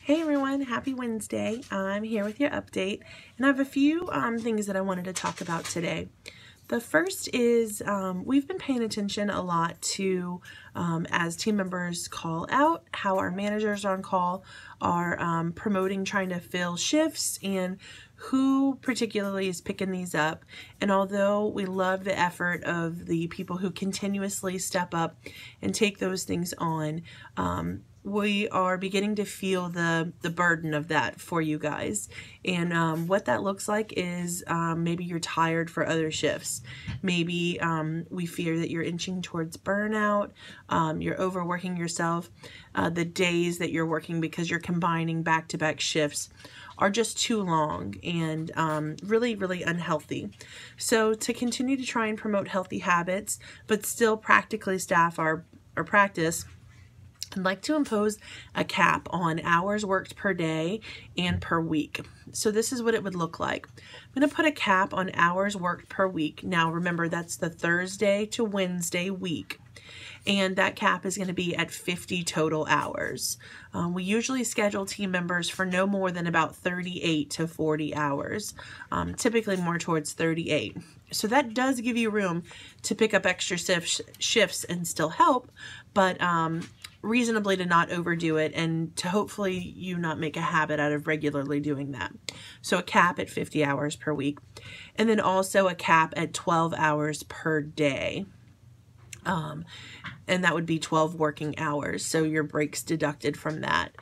Hey everyone, happy Wednesday. I'm here with your update, and I have a few things that I wanted to talk about today. The first is we've been paying attention a lot to, as team members call out, how our managers on call are promoting trying to fill shifts and who particularly is picking these up. And although we love the effort of the people who continuously step up and take those things on, we are beginning to feel the burden of that for you guys. And what that looks like is maybe you're tired for other shifts. Maybe we fear that you're inching towards burnout, you're overworking yourself. The days that you're working because you're combining back-to-back shifts are just too long and really, really unhealthy. So to continue to try and promote healthy habits, but still practically staff our practice, I'd like to impose a cap on hours worked per day and per week. So this is what it would look like. I'm going to put a cap on hours worked per week. Now remember, that's the Thursday to Wednesday week. And that cap is going to be at 50 total hours. We usually schedule team members for no more than about 38 to 40 hours, typically more towards 38. So that does give you room to pick up extra shifts and still help, but reasonably to not overdo it and to hopefully you not make a habit out of regularly doing that. So a cap at 50 hours per week, and then also a cap at 12 hours per day. And that would be 12 working hours, so your breaks deducted from that.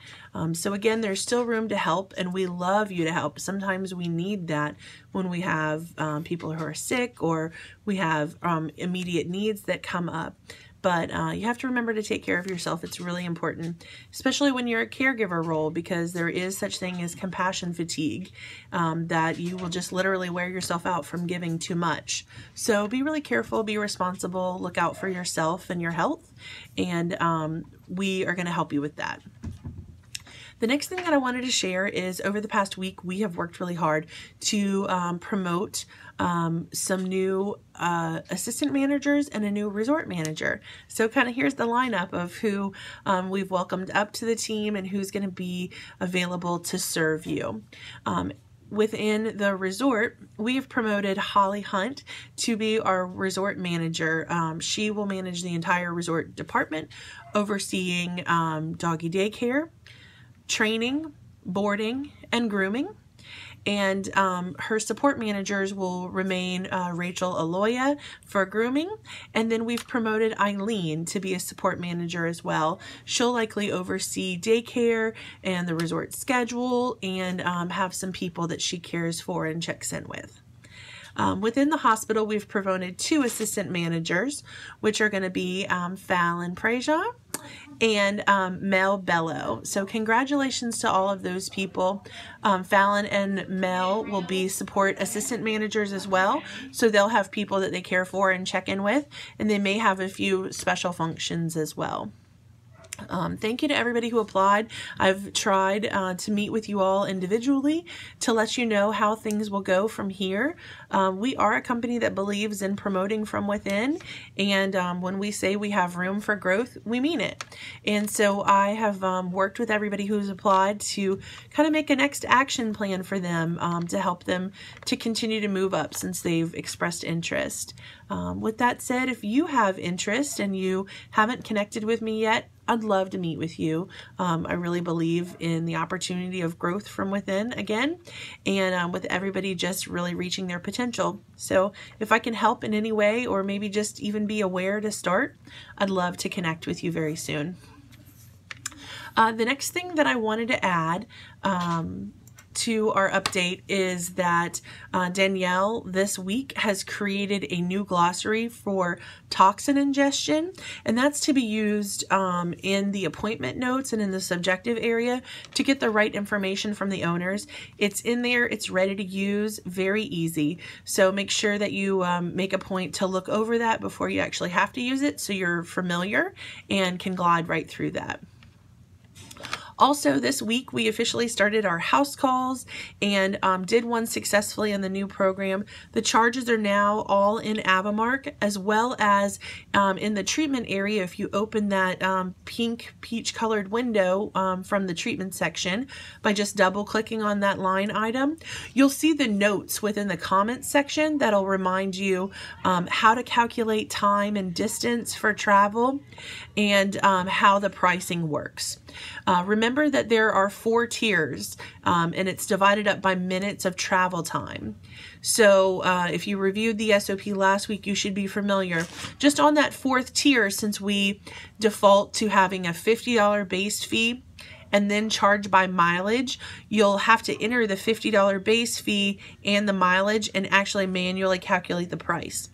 So again, there's still room to help, and we love you to help. Sometimes we need that when we have people who are sick or we have immediate needs that come up. But you have to remember to take care of yourself. It's really important, especially when you're a caregiver role, because there is such thing as compassion fatigue, that you will just literally wear yourself out from giving too much. So be really careful, be responsible, look out for yourself and your health, and we are going to help you with that. The next thing that I wanted to share is over the past week, we have worked really hard to promote some new assistant managers and a new resort manager. So kind of here's the lineup of who we've welcomed up to the team and who's going to be available to serve you. Within the resort, we have promoted Holly Hunt to be our resort manager. She will manage the entire resort department, overseeing doggy daycare, training, boarding, and grooming. And her support managers will remain Rachel Aloya for grooming. And then we've promoted Eileen to be a support manager as well. She'll likely oversee daycare and the resort schedule and have some people that she cares for and checks in with. Within the hospital, we've promoted 2 assistant managers, which are going to be Fallon Preja and Mel Bello. So congratulations to all of those people. Fallon and Mel will be support assistant managers as well. So they'll have people that they care for and check in with, and they may have a few special functions as well. Thank you to everybody who applied. I've tried to meet with you all individually to let you know how things will go from here. We are a company that believes in promoting from within, and when we say we have room for growth, we mean it. And so I have worked with everybody who's applied to kind of make a next action plan for them to help them to continue to move up since they've expressed interest. With that said, if you have interest and you haven't connected with me yet, I'd love to meet with you. I really believe in the opportunity of growth from within again, and with everybody just really reaching their potential. So if I can help in any way, or maybe just even be aware to start, I'd love to connect with you very soon. The next thing that I wanted to add to our update is that Danielle this week has created a new glossary for toxin ingestion, and that's to be used in the appointment notes and in the subjective area to get the right information from the owners. It's in there, it's ready to use, very easy. So make sure that you make a point to look over that before you actually have to use it, so you're familiar and can glide right through that. Also, this week we officially started our house calls and did one successfully in the new program. The charges are now all in Avamark, as well as in the treatment area. If you open that pink peach colored window from the treatment section by just double clicking on that line item, you'll see the notes within the comments section that'll remind you how to calculate time and distance for travel and how the pricing works. Remember that there are 4 tiers and it's divided up by minutes of travel time. So if you reviewed the SOP last week, you should be familiar. Just on that 4th tier, since we default to having a $50 base fee and then charge by mileage, you'll have to enter the $50 base fee and the mileage and actually manually calculate the price.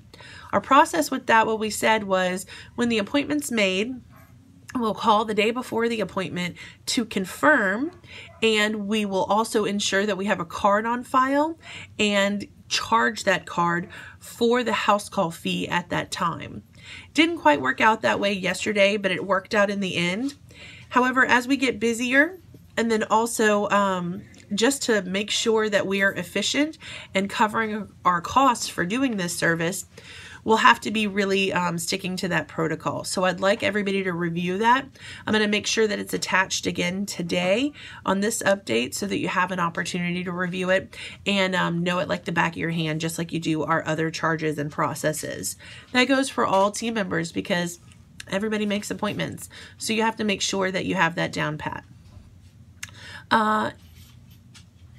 Our process with that, what we said was, when the appointment's made, we'll call the day before the appointment to confirm, and we will also ensure that we have a card on file and charge that card for the house call fee at that time. Didn't quite work out that way yesterday, but it worked out in the end. However, as we get busier, and then also just to make sure that we are efficient and covering our costs for doing this service, we'll have to be really sticking to that protocol. So I'd like everybody to review that. I'm going to make sure that it's attached again today on this update so that you have an opportunity to review it and know it like the back of your hand, just like you do our other charges and processes. That goes for all team members because everybody makes appointments. So you have to make sure that you have that down pat.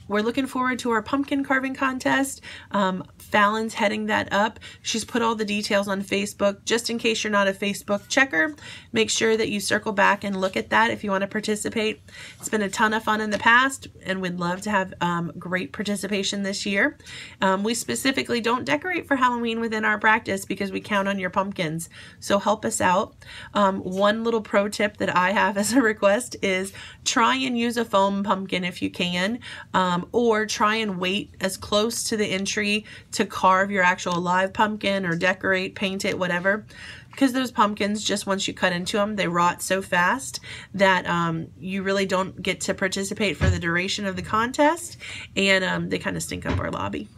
We're looking forward to our pumpkin carving contest. Fallon's heading that up. She's put all the details on Facebook. Just in case you're not a Facebook checker, make sure that you circle back and look at that if you want to participate. It's been a ton of fun in the past, and we'd love to have great participation this year. We specifically don't decorate for Halloween within our practice because we count on your pumpkins, so help us out. One little pro tip that I have as a request is try and use a foam pumpkin if you can, or try and wait as close to the entry to carve your actual live pumpkin or decorate, paint it, whatever. Because those pumpkins, just once you cut into them, they rot so fast that you really don't get to participate for the duration of the contest, and they kind of stink up our lobby.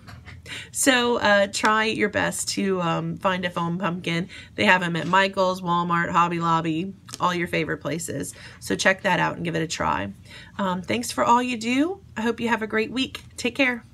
So try your best to find a foam pumpkin. They have them at Michael's, Walmart, Hobby Lobby, all your favorite places. So check that out and give it a try. Thanks for all you do. I hope you have a great week. Take care.